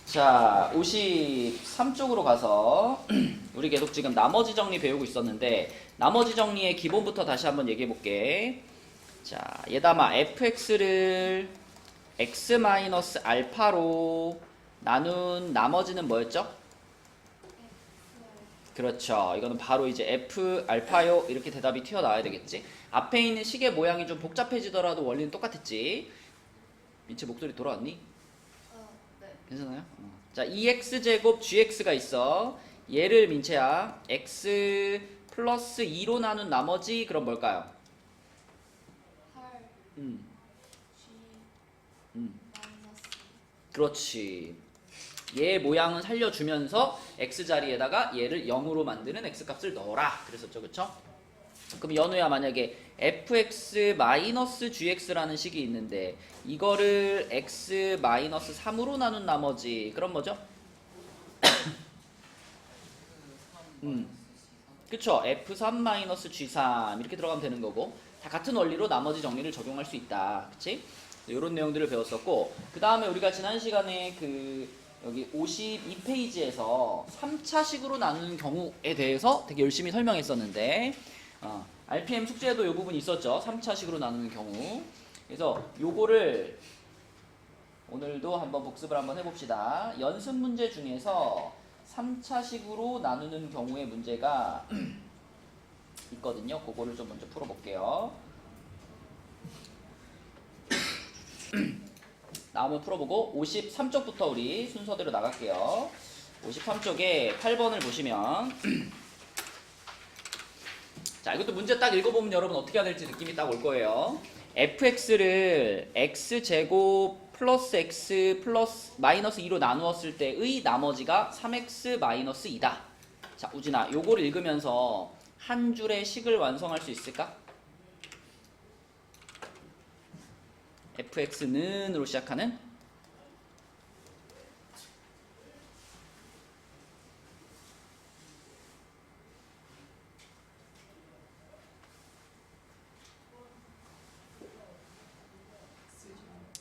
자, 53쪽으로 가서 우리 계속 지금 나머지 정리 배우고 있었는데 나머지 정리의 기본부터 다시 한번 얘기해 볼게. 자, 얘다마 fx를 x-알파로 나눈 나머지는 뭐였죠? 그렇죠. 이거는 바로 이제 f 알파요 이렇게 대답이 튀어나와야 되겠지. 앞에 있는 식의 모양이 좀 복잡해지더라도 원리는 똑같았지. 민채 목소리 돌아왔니? 네. 괜찮아요? 자, 2x제곱 gx가 있어. 얘를 민채야 x 플러스 2로 나눈 나머지 그럼 뭘까요? 8 음, G 마이너스 그렇지. 얘 모양은 살려주면서 x 자리에다가 얘를 0으로 만드는 x 값을 넣어라. 그랬었죠, 그쵸? 그럼 연우야 만약에 fx-gx라는 식이 있는데 이거를 x-3으로 나눈 나머지 그럼 뭐죠? 그쵸? f3-g3 이렇게 들어가면 되는 거고 다 같은 원리로 나머지 정리를 적용할 수 있다. 그치? 이런 내용들을 배웠었고 그 다음에 우리가 지난 시간에 여기 52페이지에서 3차식으로 나누는 경우에 대해서 되게 열심히 설명했었는데 RPM 숙제에도 이 부분이 있었죠. 3차식으로 나누는 경우. 그래서 요거를 오늘도 한번 복습을 한번 해봅시다. 연습 문제 중에서 3차식으로 나누는 경우의 문제가 있거든요. 그거를 좀 먼저 풀어볼게요. 나오면 풀어보고 53쪽부터 우리 순서대로 나갈게요. 53쪽에 8번을 보시면 자, 이것도 문제 딱 읽어보면 여러분 어떻게 해야 될지 느낌이 딱 올 거예요. fx를 x제곱 플러스 x 플러스 마이너스 2로 나누었을 때의 나머지가 3x 마이너스 2다. 자, 우진아, 요거를 읽으면서 한 줄의 식을 완성할 수 있을까? fx는으로 시작하는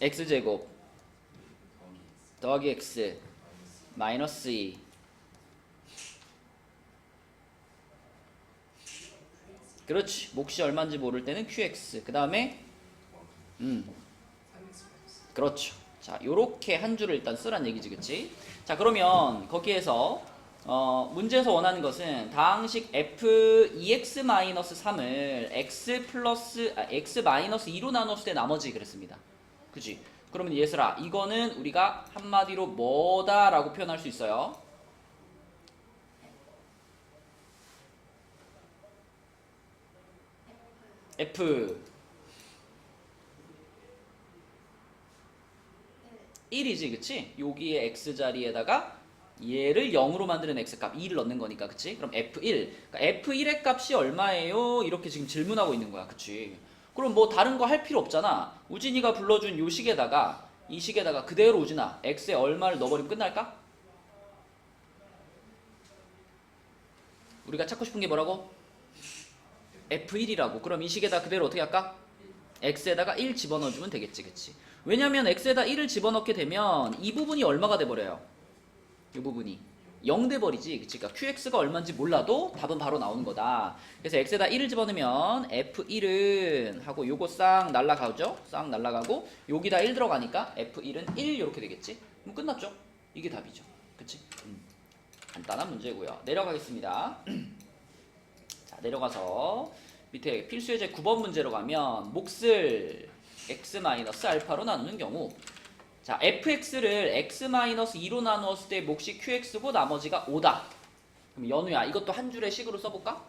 x제곱 더하기 x 마이너스 2 그렇지. 몫이 얼마인지 모를 때는 qx 그 다음에 그렇죠. 자, 요렇게 한 줄을 일단 쓰란 얘기지, 그치? 자, 그러면 거기에서 문제에서 원하는 것은 다항식 f2x-3을 x-2로 나눴을 때 나머지 그랬습니다. 그치? 그러면 얘들아, 이거는 우리가 한마디로 뭐다 라고 표현할 수 있어요? f 1이지, 그치? 여기에 x 자리에다가 얘를 0으로 만드는 x값 2를 넣는 거니까, 그치? 그럼 f1 그러니까 f1의 값이 얼마예요? 이렇게 지금 질문하고 있는 거야, 그치? 그럼 뭐 다른 거 할 필요 없잖아. 우진이가 불러준 요 식에다가 이 식에다가 그대로 우진아 x에 얼마를 넣어버리면 끝날까? 우리가 찾고 싶은 게 뭐라고? f1이라고. 그럼 이 식에다 그대로 어떻게 할까? x에다가 1 집어넣어주면 되겠지, 그치? 왜냐면 x에다 1을 집어넣게 되면 이 부분이 얼마가 돼버려요? 이 부분이 0 돼버리지, 그치? 그러니까 qx가 얼마인지 몰라도 답은 바로 나오는 거다. 그래서 x에다 1을 집어넣으면 f1은 하고 요거 싹 날라가죠? 싹 날라가고 여기다 1 들어가니까 f1은 1 이렇게 되겠지? 그럼 끝났죠? 이게 답이죠, 그치? 간단한 문제고요. 내려가겠습니다. 자, 내려가서 밑에 필수예제 9번 문제로 가면 몫을 x-알파로 나누는 경우 자, fx를 x-2로 나누었을 때 몫이 qx고 나머지가 5다. 그럼 연우야, 이것도 한 줄의 식으로 써볼까?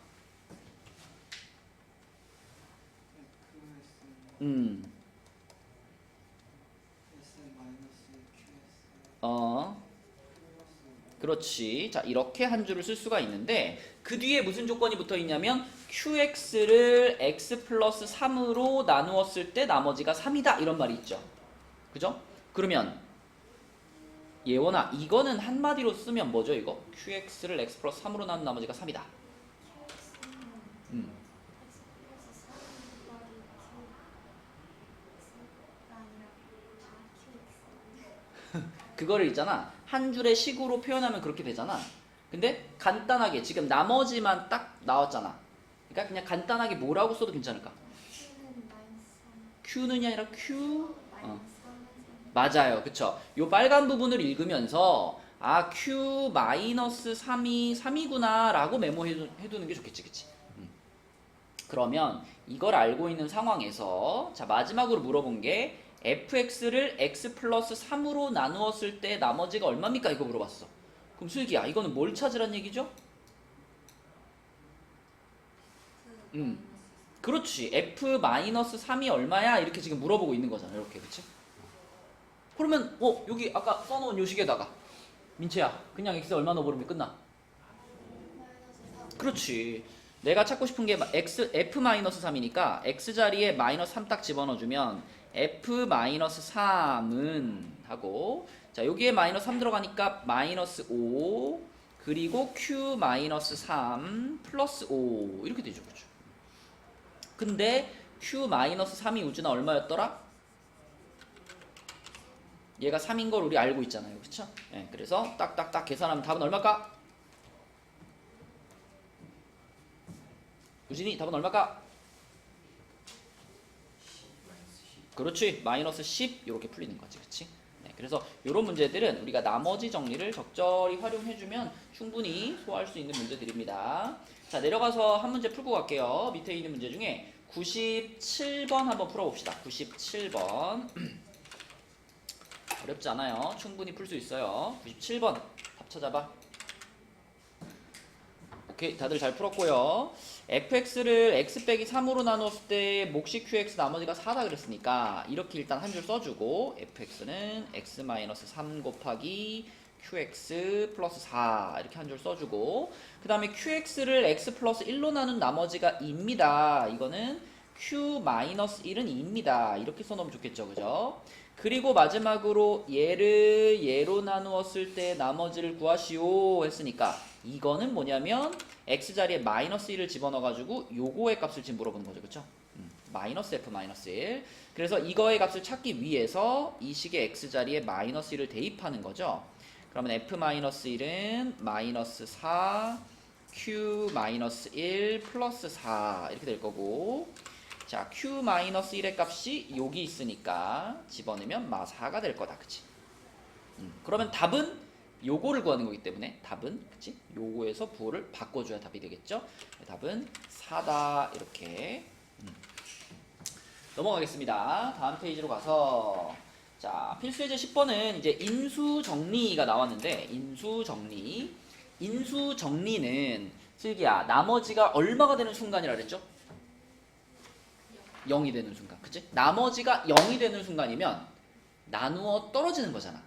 그렇지. 자, 이렇게 한 줄을 쓸 수가 있는데 그 뒤에 무슨 조건이 붙어 있냐면 qx를 x 플러스 3으로 나누었을 때 나머지가 3이다 이런 말이 있죠. 그죠? 그러면 예원아, 이거는 한마디로 쓰면 뭐죠, 이거? qx를 x 플러스 3으로 나눈 나머지가 3이다. 음. 그거를 있잖아. 한 줄의 식으로 표현하면 그렇게 되잖아. 근데 간단하게 지금 나머지만 딱 나왔잖아. 그러니까 그냥 간단하게 뭐라고 써도 괜찮을까? Q는 마이너스 3. Q는이 아니라 Q. 마이너스 3은 3. 맞아요. 그쵸? 요 빨간 부분을 읽으면서 아 Q 마이너스 3이 3이구나 라고 메모해두는 게 좋겠지. 그치? 그러면 이걸 알고 있는 상황에서 자 마지막으로 물어본 게 fx를 x 플러스 3으로 나누었을 때 나머지가 얼마입니까? 이거 물어봤어. 그럼 슬기야 이거는 뭘 찾으란 얘기죠? 그렇지. f-3이 얼마야? 이렇게 지금 물어보고 있는 거잖아. 이렇게 그치? 그러면 여기 아까 써놓은 요식에다가 민채야 그냥 x 얼마 넣어버리면 끝나. 마이너스 3. 그렇지. 내가 찾고 싶은 게 f-3이니까 x 자리에 마이너스 3 딱 집어넣어주면 f-3은 하고 자 여기에 마이너스 3 들어가니까 마이너스 5 그리고 q-3 플러스 5 이렇게 되죠. 그렇죠? 근데 q-3이 우준아 얼마였더라? 얘가 3인 걸 우리 알고 있잖아요. 그쵸? 네, 그래서 딱딱딱 계산하면 답은 얼마일까? 우진이 답은 얼마일까? 그렇지. 마이너스 10 이렇게 풀리는 거지. 그치? 네, 그래서 이런 문제들은 우리가 나머지 정리를 적절히 활용해주면 충분히 소화할 수 있는 문제들입니다. 자 내려가서 한 문제 풀고 갈게요. 밑에 있는 문제 중에 97번 한번 풀어봅시다. 97번 어렵지 않아요. 충분히 풀 수 있어요. 97번 답 찾아봐. 오케이 다들 잘 풀었고요. fx를 x 빼기 3으로 나눴을 때 몫이 qx 나머지가 4다 그랬으니까 이렇게 일단 한 줄 써주고 fx는 x-3 곱하기 qx 플러스 4 이렇게 한 줄 써주고 그 다음에 qx를 x 플러스 1로 나눈 나머지가 2입니다. 이거는 q-1은 2입니다. 이렇게 써놓으면 좋겠죠. 그죠? 그리고 마지막으로 얘를 얘로 나누었을 때 나머지를 구하시오 했으니까 이거는 뭐냐면 x 자리에 마이너스 1을 집어넣어가지고 요거의 값을 지금 물어보는 거죠. 그쵸? 마이너스 f 마이너스 1 그래서 이거의 값을 찾기 위해서 이 식의 x 자리에 마이너스 1을 대입하는 거죠. 그러면 f 마이너스 1은 마이너스 4 q 마이너스 1 플러스 4 이렇게 될 거고 자, q-1의 값이 여기 있으니까 집어넣으면 마 4가 될 거다. 그치? 그러면 답은 요거를 구하는 거기 때문에 답은 그치? 요거에서 부호를 바꿔줘야 답이 되겠죠? 답은 4다. 이렇게 넘어가겠습니다. 다음 페이지로 가서 자, 필수예제 10번은 이제 인수정리가 나왔는데 인수정리는 슬기야 나머지가 얼마가 되는 순간이라 그랬죠? 0이 되는 순간. 그치? 나머지가 0이 되는 순간이면 나누어 떨어지는 거잖아.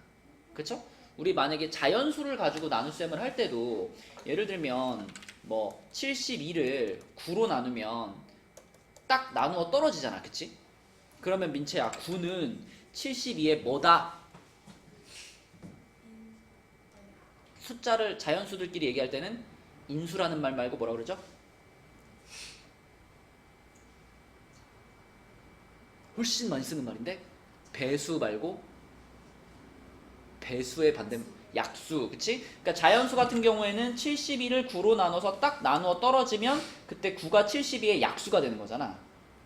그쵸? 우리 만약에 자연수를 가지고 나눗셈을 할 때도 예를 들면 뭐 72를 9로 나누면 딱 나누어 떨어지잖아. 그치? 그러면 민채야 9는 72의 뭐다? 숫자를 자연수들끼리 얘기할 때는 인수라는 말 말고 뭐라 그러죠? 훨씬 많이 쓰는 말인데 배수 말고 배수의 반대 약수. 그치? 그러니까 자연수 같은 경우에는 72를 9로 나눠서 딱 나누어 떨어지면 그때 9가 72의 약수가 되는 거잖아.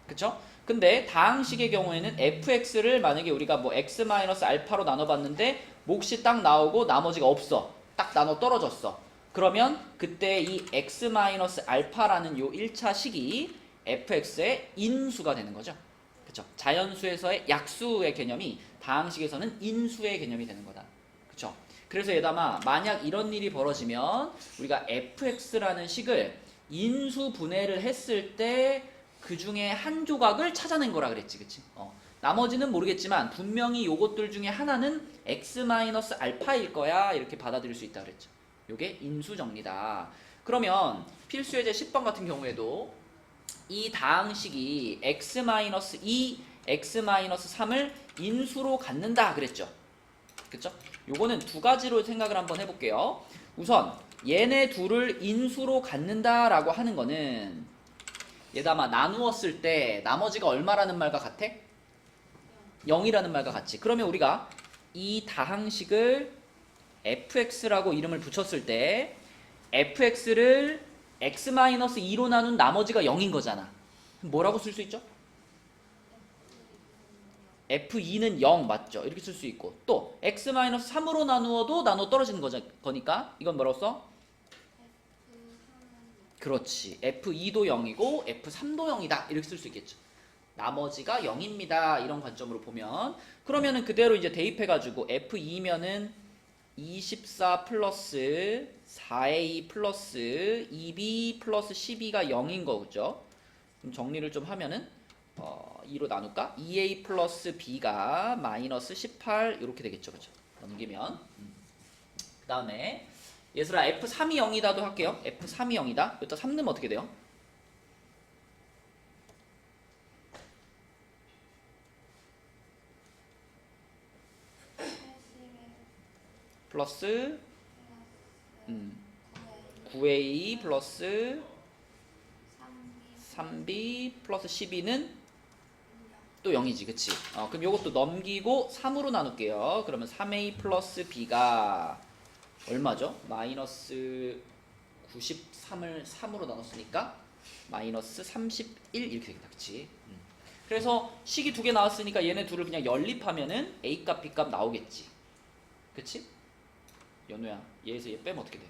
그쵸? 근데 다항식의 경우에는 fx를 만약에 우리가 뭐 x-알파로 나눠봤는데 몫이 딱 나오고 나머지가 없어. 딱 나눠 떨어졌어. 그러면 그때 이 x-알파라는 요 1차 식이 fx의 인수가 되는 거죠. 그쵸? 자연수에서의 약수의 개념이 다항식에서는 인수의 개념이 되는 거다. 그쵸? 그래서 얘담아 만약 이런 일이 벌어지면 우리가 fx라는 식을 인수 분해를 했을 때 그 중에 한 조각을 찾아낸 거라 그랬지. 그치? 나머지는 모르겠지만 분명히 요것들 중에 하나는 x-알파일 거야. 이렇게 받아들일 수 있다 그랬죠. 요게 인수정리다. 그러면 필수예제 10번 같은 경우에도 이 다항식이 x-2, x-3을 인수로 갖는다 그랬죠. 그쵸? 요거는 두 가지로 생각을 한번 해볼게요. 우선 얘네 둘을 인수로 갖는다 라고 하는 거는 얘담아 나누었을 때 나머지가 얼마라는 말과 같아? 0이라는 말과 같지. 그러면 우리가 이 다항식을 fx라고 이름을 붙였을 때 fx를 x-2로 나눈 나머지가 0인 거잖아. 뭐라고 쓸 수 있죠? f2는 0 맞죠? 이렇게 쓸 수 있고 또 x-3으로 나누어도 나누어 떨어지는 거니까 이건 뭐라고 써? 그렇지. f2도 0이고 f3도 0이다 이렇게 쓸 수 있겠죠. 나머지가 0입니다. 이런 관점으로 보면 그러면은 그대로 이제 대입해가지고 f2면은 24 플러스 4a 플러스 2b 플러스 12가 0인 거죠. 그럼 정리를 좀 하면은 2로 나눌까? 2a 플러스 b가 마이너스 18 이렇게 되겠죠. 그죠? 넘기면 그 다음에 얘들아 f3이 0이다도 할게요. f3이 0이다. 여기다 3 넣으면 어떻게 돼요? 플러스 9a 플러스 3b 플러스 12는 또 0이지 그치? 그럼 요것도 넘기고 3으로 나눌게요. 그러면 3a 플러스 b가 얼마죠? 마이너스 93을 3으로 나눴으니까 마이너스 31 이렇게 되겠다 그치? 그래서 식이 두 개 나왔으니까 얘네 둘을 그냥 연립하면은 a값 b값 나오겠지 그치? 연우야 얘에서 얘 빼면 어떻게 돼?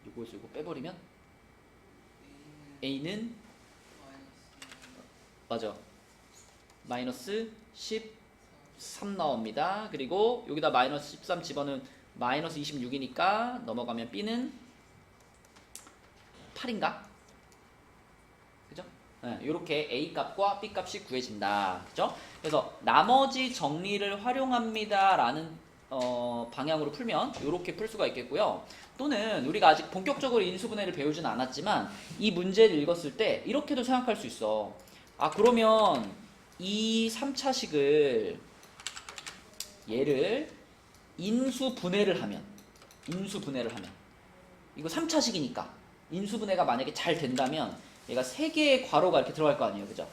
요거에서 요거 빼버리면 a는 맞아 마이너스 13 나옵니다. 그리고 여기다 마이너스 13 집어넣으면 마이너스 26이니까 넘어가면 b는 8인가? 그죠? 네, 이렇게 a 값과 b 값이 구해진다. 그죠? 그래서 나머지 정리를 활용합니다 라는 방향으로 풀면 이렇게 풀 수가 있겠고요. 또는 우리가 아직 본격적으로 인수분해를 배우진 않았지만 이 문제를 읽었을 때 이렇게도 생각할 수 있어. 그러면 이 3차식을 얘를 인수분해를 하면 이거 3차식이니까 인수분해가 만약에 잘 된다면 얘가 3개의 괄호가 이렇게 들어갈 거 아니에요. 그죠?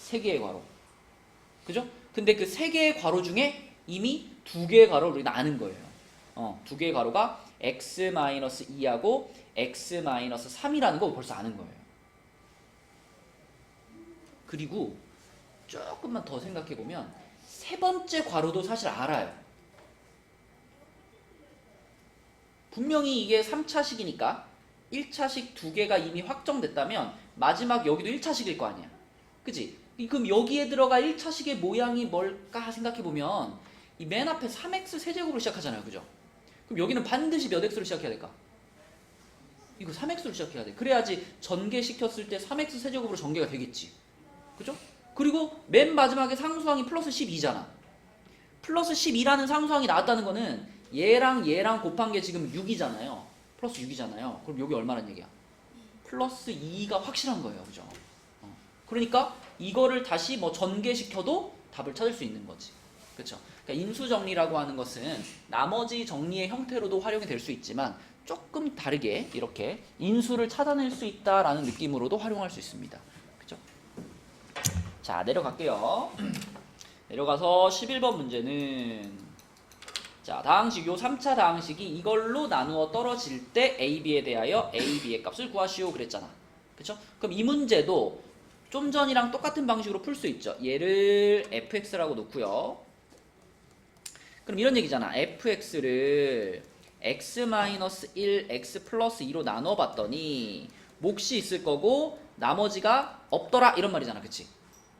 3개의 괄호. 그죠? 근데 그 3개의 괄호 중에 이미 2개의 괄호를 우리가 아는 거예요. 2개의 괄호가 x-2하고 x-3이라는 거 벌써 아는 거예요. 그리고 조금만 더 생각해보면 세 번째 괄호도 사실 알아요. 분명히 이게 3차식이니까 1차식 2개가 이미 확정됐다면 마지막 여기도 1차식일 거 아니야. 그치? 그럼 여기에 들어갈 1차식의 모양이 뭘까 생각해보면 이 맨 앞에 3x 세제곱으로 시작하잖아요. 그죠? 그럼 여기는 반드시 몇 x로 시작해야 될까? 이거 3x로 시작해야 돼. 그래야지 전개시켰을 때 3x 세제곱으로 전개가 되겠지. 그죠? 그리고 맨 마지막에 상수항이 플러스 12잖아. 플러스 12라는 상수항이 나왔다는 거는 얘랑 얘랑 곱한 게 지금 6이잖아요. 플러스 6이잖아요. 그럼 여기 얼마란 얘기야? 플러스 2가 확실한 거예요. 그죠? 그러니까 이거를 다시 뭐 전개시켜도 답을 찾을 수 있는 거지. 그렇죠? 그러니까 인수정리라고 하는 것은 나머지 정리의 형태로도 활용이 될 수 있지만 조금 다르게 이렇게 인수를 찾아낼 수 있다라는 느낌으로도 활용할 수 있습니다. 그죠? 자, 내려갈게요. 내려가서 11번 문제는 자, 다항식 요 3차 다항식이 이걸로 나누어 떨어질 때 a, b에 대하여 a, b의 값을 구하시오 그랬잖아. 그쵸? 그럼 이 문제도 좀 전이랑 똑같은 방식으로 풀 수 있죠. 얘를 fx라고 놓고요. 그럼 이런 얘기잖아. fx를 x-1, x 플러스 2로 나눠 봤더니 몫이 있을 거고 나머지가 없더라 이런 말이잖아. 그치?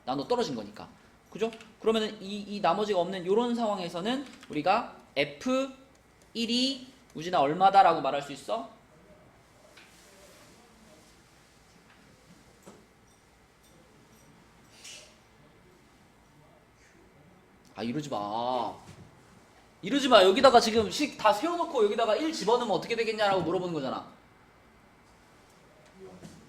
나눠 떨어진 거니까. 그죠? 그러면은 이 나머지가 없는 이런 상황에서는 우리가 f1이 우진아 얼마다 라고 말할 수 있어? 이러지 마. 이러지 마. 여기다가 지금 식 다 세워놓고 여기다가 1 집어넣으면 어떻게 되겠냐라고 물어보는 거잖아.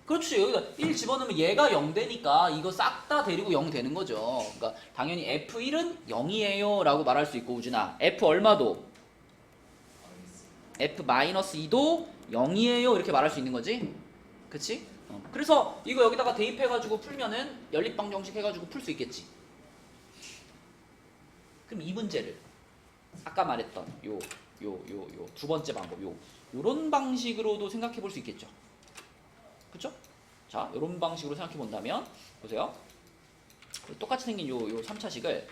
그렇지. 여기다 1 집어넣으면 얘가 0 되니까 이거 싹 다 데리고 0 되는 거죠. 그러니까 당연히 f1은 0이에요 라고 말할 수 있고 우진아 f 얼마도? f-2도 0이에요 이렇게 말할 수 있는 거지. 그치? 그래서 이거 여기다가 대입해가지고 풀면은 연립방정식 해가지고 풀 수 있겠지. 그럼 이 문제를 아까 말했던 요 두 번째 방법 요런 방식으로도 생각해 볼 수 있겠죠. 그쵸? 자, 요런 방식으로 생각해 본다면 보세요. 똑같이 생긴 요 3차식을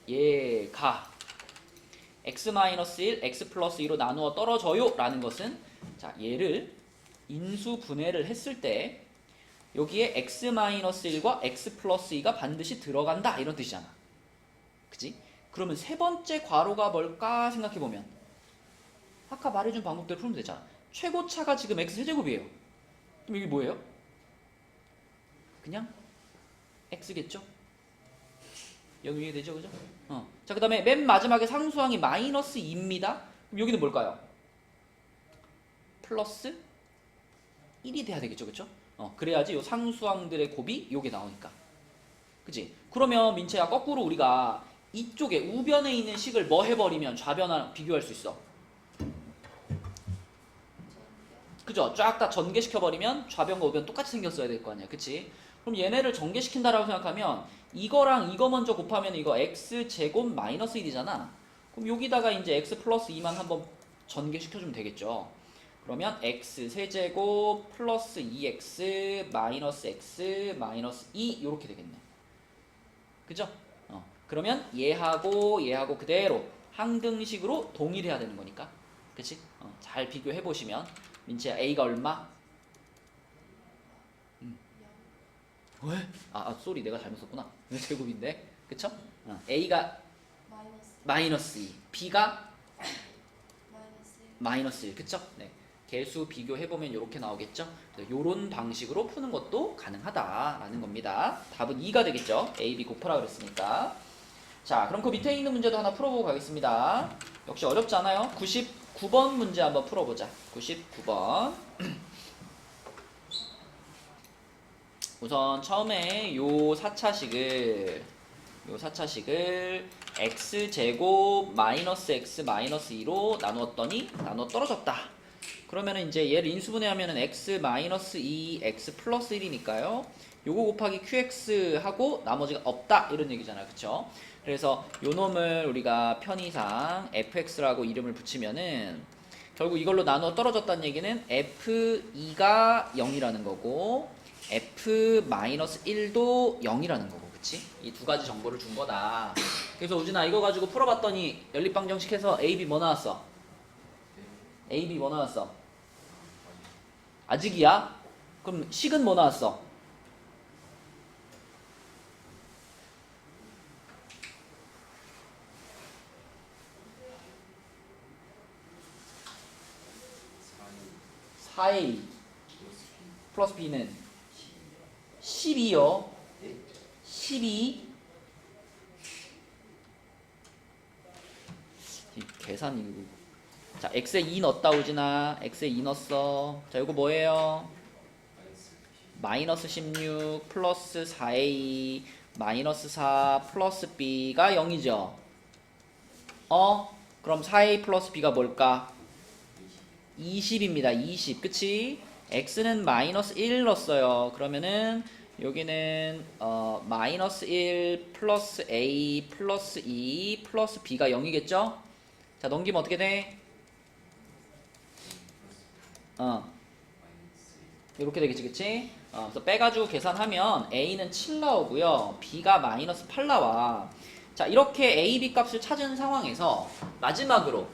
얘가 x-1, x 플러스 2로 나누어 떨어져요 라는 것은 자, 얘를 인수 분해를 했을 때 여기에 x-1과 x 플러스 2가 반드시 들어간다 이런 뜻이잖아. 그치? 그러면 세 번째 괄호가 뭘까 생각해보면 아까 말해준 방법대로 풀면 되잖아. 최고차가 지금 x세제곱이에요. 그럼 이게 뭐예요? 그냥 x겠죠? 여기 이해되죠? 그죠? 자, 그 다음에 맨 마지막에 상수항이 마이너스 2입니다. 그럼 여기는 뭘까요? 플러스 1이 돼야 되겠죠? 그쵸? 그래야지 요 상수항들의 곱이 요게 나오니까. 그치? 그러면 민채야 거꾸로 우리가 이쪽에 우변에 있는 식을 뭐 해버리면 좌변랑 비교할 수 있어? 그죠? 쫙 다 전개시켜버리면 좌변과 우변 똑같이 생겼어야 될 거 아니야. 그치? 그럼 얘네를 전개시킨다라고 생각하면 이거랑 이거 먼저 곱하면 이거 x제곱 마이너스 1이잖아. 그럼 여기다가 이제 x 플러스 2만 한번 전개시켜주면 되겠죠. 그러면 x 세제곱 플러스 2x 마이너스 x 마이너스 2 이렇게 되겠네. 그죠? 그러면 얘하고 그대로 항등식으로 동일해야 되는 거니까. 그치? 잘 비교해 보시면 민채야 a가 얼마? 왜? 쏘리 내가 잘못 썼구나. 제곱인데. 그쵸? a가 마이너스 2 b가 마이너스 1. 그쵸? 네. 개수 비교해보면 이렇게 나오겠죠? 요런 방식으로 푸는 것도 가능하다라는 겁니다. 답은 2가 되겠죠? a, b 곱하라 그랬으니까. 자, 그럼 그 밑에 있는 문제도 하나 풀어보고 가겠습니다. 역시 어렵지 않아요? 99번 문제 한번 풀어보자. 99번. 우선 처음에 요 4차식을 x제곱 마이너스 x 마이너스 2로 나누었더니 나누어 떨어졌다. 그러면은 이제 얘를 인수분해하면은 x 마이너스 2 x 플러스 1이니까요. 요거 곱하기 qx 하고 나머지가 없다 이런 얘기잖아요. 그쵸? 그래서 요 놈을 우리가 편의상 fx라고 이름을 붙이면은 결국 이걸로 나누어 떨어졌다는 얘기는 f2가 0이라는 거고 f-1도 0이라는 거고. 그치? 이 두 가지 정보를 준 거다. 그래서 우진아 이거 가지고 풀어봤더니 연립방정식 해서 AB 뭐 나왔어? AB 뭐 나왔어? 아직이야? 그럼 식은 뭐 나왔어? (4a) 플러스 b는 12요. 12. 계산이. 자, x에 2 넣었다 우진아. x에 2 넣었어. 자, 이거 뭐예요? 마이너스 16 플러스 4a 마이너스 4 플러스 b가 0이죠. 그럼 4a 플러스 b가 뭘까? 20입니다. 20. 그치? x는 마이너스 1 넣었어요. 그러면은 여기는 마이너스 1 플러스 a 플러스 2 플러스 b가 0이겠죠? 자, 넘기면 어떻게 돼? 이렇게 되겠지. 그치? 그래서 빼가지고 계산하면 a는 7 나오고요. b가 마이너스 8 나와. 자, 이렇게 a, b 값을 찾은 상황에서 마지막으로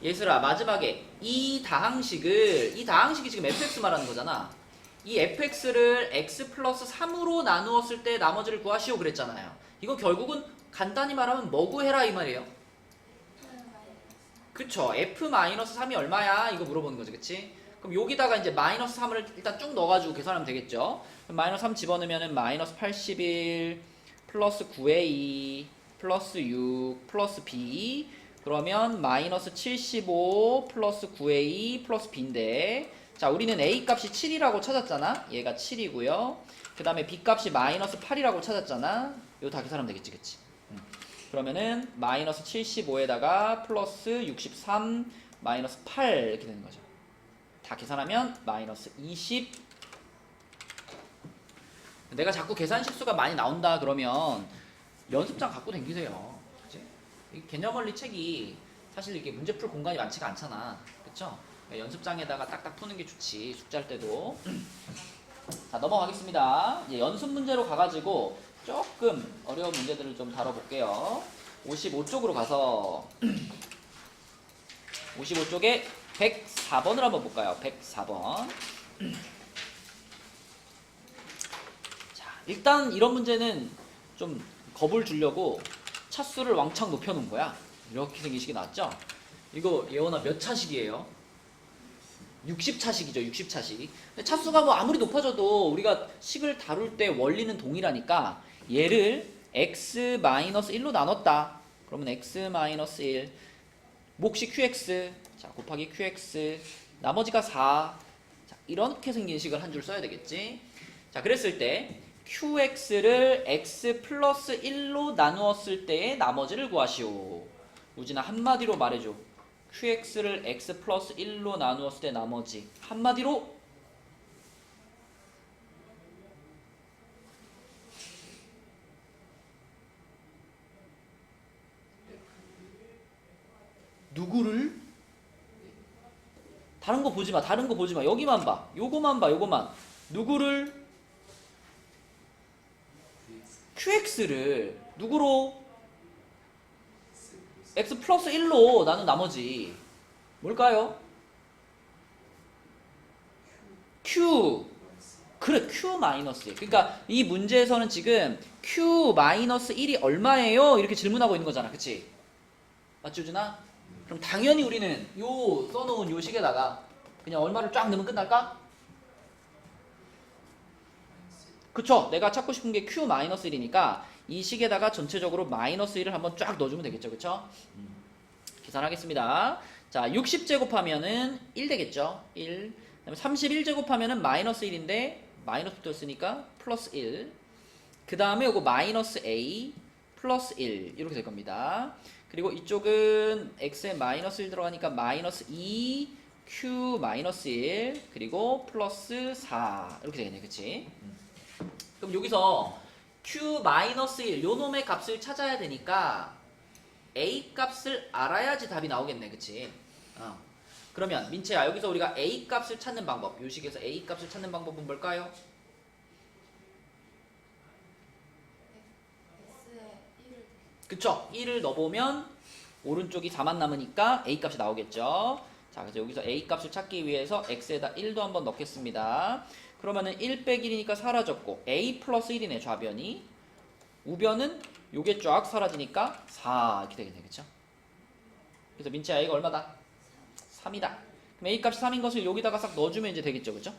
예슬아 마지막에 이 다항식이 지금 fx 말하는 거잖아. 이 fx를 x 플러스 3으로 나누었을 때 나머지를 구하시오 그랬잖아요. 이거 결국은 간단히 말하면 뭐 구해라 이 말이에요. 그쵸? f-3이 얼마야? 이거 물어보는 거지. 그치? 그럼 여기다가 이제 마이너스 3을 일단 쭉 넣어가지고 계산하면 되겠죠? 그럼 마이너스 3 집어넣으면은 마이너스 81 플러스 9a 플러스 6 플러스 b 그러면 마이너스 75 플러스 9a 플러스 b인데 자, 우리는 a 값이 7이라고 찾았잖아. 얘가 7이고요. 그 다음에 b 값이 마이너스 8이라고 찾았잖아. 이거 다 계산하면 되겠지. 그치? 그러면은 마이너스 75에다가 플러스 63 마이너스 8 이렇게 되는 거죠. 다 계산하면 마이너스 20 내가 자꾸 계산 실수가 많이 나온다 그러면 연습장 갖고 다니세요. 그치? 이 개념원리 책이 사실 이게 문제 풀 공간이 많지가 않잖아. 그쵸? 연습장에다가 딱딱 푸는 게 좋지. 숙제할 때도. 자, 넘어가겠습니다. 이제 연습 문제로 가가지고 조금 어려운 문제들을 좀 다뤄볼게요. 55쪽으로 가서 55쪽에 104번을 한번 볼까요? 104번. 자, 일단 이런 문제는 좀 겁을 주려고 차수를 왕창 높여놓은 거야. 이렇게 생긴 식이 나왔죠? 이거 예원아 몇 차식이에요? 60차식이죠. 60차식. 근데 차수가 뭐 아무리 높아져도 우리가 식을 다룰 때 원리는 동일하니까 얘를 x-1로 나눴다. 그러면 x-1 몫이 qx 자 곱하기 qx 나머지가 4 자, 이렇게 생긴 식을 한 줄 써야 되겠지. 자 그랬을 때 qx를 x 플러스 1로 나누었을 때의 나머지를 구하시오. 우진아 한마디로 말해줘. qx를 x 플러스 1로 나누었을 때 나머지 한마디로 누구를? 다른 거 보지 마. 다른 거 보지 마. 여기만 봐. 요거만 봐. 요거만. 누구를? qx를 누구로? x 플러스 1로 나눈 나머지 뭘까요? q 그래 q 마이너스 1 그러니까 이 문제에서는 지금 q 마이너스 1이 얼마예요? 이렇게 질문하고 있는 거잖아. 그치? 맞죠 준아? 그럼 당연히 우리는 요 써놓은 요 식에다가 그냥 얼마를 쫙 넣으면 끝날까? 그쵸? 내가 찾고 싶은 게 q 마이너스 1이니까 이 식에다가 전체적으로 마이너스 1을 한번 쫙 넣어주면 되겠죠. 그쵸? 계산하겠습니다. 자 60제곱하면은 1 되겠죠. 1 그다음에 31제곱하면은 마이너스 1인데 마이너스 붙었으니까 플러스 1 그 다음에 요거 마이너스 a 플러스 1 이렇게 될 겁니다. 그리고 이쪽은 x에 마이너스 1 들어가니까 마이너스 2 q 마이너스 1 그리고 플러스 4 이렇게 되겠네. 그치? 그럼 여기서 q 마이너스 1 요 놈의 값을 찾아야 되니까 a 값을 알아야지 답이 나오겠네. 그치? 그러면 민채야 여기서 우리가 a 값을 찾는 방법 요 식에서 a 값을 찾는 방법은 뭘까요? X에 1을 그쵸? 1을 넣어보면 오른쪽이 4만 남으니까 a 값이 나오겠죠. 자 그래서 여기서 a 값을 찾기 위해서 x에다 1도 한번 넣겠습니다. 그러면은 1 빼기 1이니까 사라졌고 a 플러스 1이네 좌변이. 우변은 요게 쫙 사라지니까 4 이렇게 되겠네. 그쵸? 그래서 민채야 a가 얼마다? 3이다. 그럼 a 값이 3인 것을 여기다가 싹 넣어주면 이제 되겠죠. 그쵸?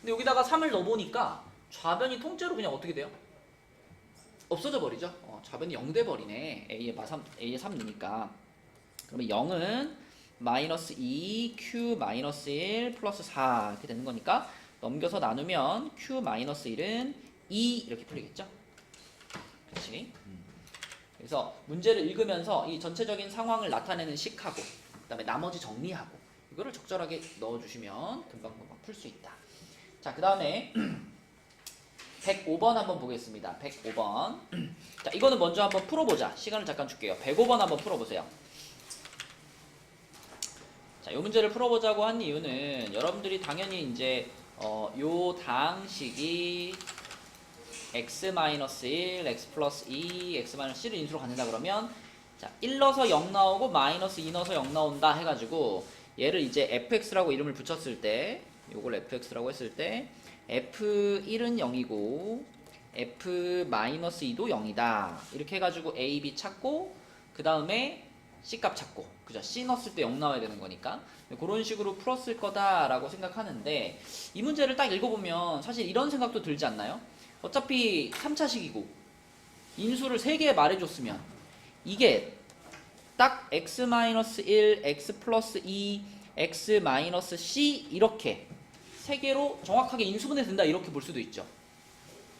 근데 여기다가 3을 넣어보니까 좌변이 통째로 그냥 어떻게 돼요? 없어져 버리죠. 좌변이 0 돼 버리네. a에 3 넣으니까. 그러면 0은 마이너스 2 q 마이너스 1 플러스 4 이렇게 되는 거니까 넘겨서 나누면 q 마이너스 1은 2 이렇게 풀리겠죠. 그렇지? 그래서 문제를 읽으면서 이 전체적인 상황을 나타내는 식하고 그다음에 나머지 정리하고 이거를 적절하게 넣어주시면 금방 풀 수 있다. 자, 그 다음에 105번 한번 보겠습니다. 105번. 자, 이거는 먼저 한번 풀어보자. 시간을 잠깐 줄게요. 105번 한번 풀어보세요. 자, 이 문제를 풀어보자고 한 이유는 여러분들이 당연히 이제 요 다항식이 x-1, x 플러스 2, x-c를 인수로 갖는다 그러면 자, 1 넣어서 0 나오고 마이너스 2 넣어서 0 나온다 해가지고 얘를 이제 fx라고 이름을 붙였을 때 요걸 fx라고 했을 때 f1은 0이고 f-2도 0이다 이렇게 해가지고 a, b 찾고 그 다음에 c값 찾고 그죠? c 넣었을 때 0 나와야 되는 거니까 그런 식으로 풀었을 거다라고 생각하는데 이 문제를 딱 읽어보면 사실 이런 생각도 들지 않나요? 어차피 3차식이고 인수를 3개 말해줬으면 이게 딱 x-1, x 플러스 2, x-c 이렇게 3개로 정확하게 인수분해 된다 이렇게 볼 수도 있죠.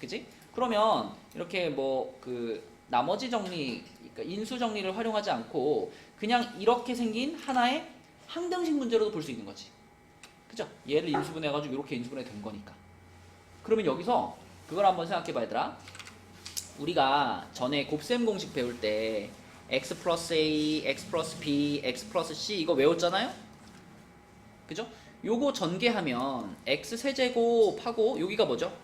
그치? 그러면 이렇게 뭐 그 나머지 정리, 그러니까 인수 정리를 활용하지 않고 그냥 이렇게 생긴 하나의 항등식 문제로도 볼 수 있는 거지. 그죠? 얘를 인수분해해가지고 이렇게 인수분해 된 거니까. 그러면 여기서 그걸 한번 생각해봐 얘들아. 우리가 전에 곱셈 공식 배울 때 x 플러스 a, x 플러스 b, x 플러스 c 이거 외웠잖아요? 그죠? 요거 전개하면 x 세제곱하고 여기가 뭐죠?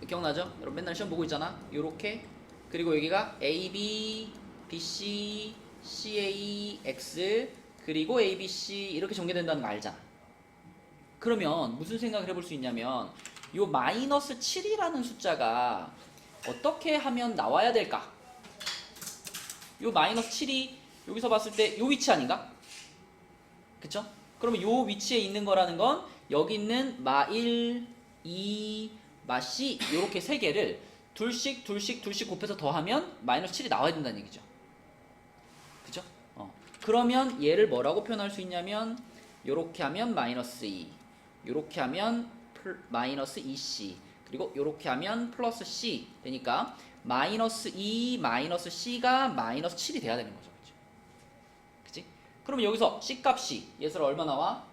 기억나죠? 여러분 맨날 시험 보고 있잖아. 요렇게 그리고 여기가 a, b, b, c, c, a, x 그리고 a, b, c 이렇게 전개된다는 거 알잖아. 그러면 무슨 생각을 해볼 수 있냐면 요 마이너스 7이라는 숫자가 어떻게 하면 나와야 될까? 요 마이너스 7이 여기서 봤을 때 요 위치 아닌가? 그쵸? 그러면 요 위치에 있는 거라는 건 여기 있는 마 1, 2, 마 C 요렇게 세 개를 둘씩 곱해서 더하면 마이너스 7이 나와야 된다는 얘기죠. 그죠? 그러면 얘를 뭐라고 표현할 수 있냐면 요렇게 하면 마이너스 2 요렇게 하면 마이너스 2C 그리고 요렇게 하면 플러스 C 되니까 마이너스 2 마이너스 C가 마이너스 7이 돼야 되는 거죠. 그치? 그치? 그러면 여기서 C 값이 예를 얼마 나와?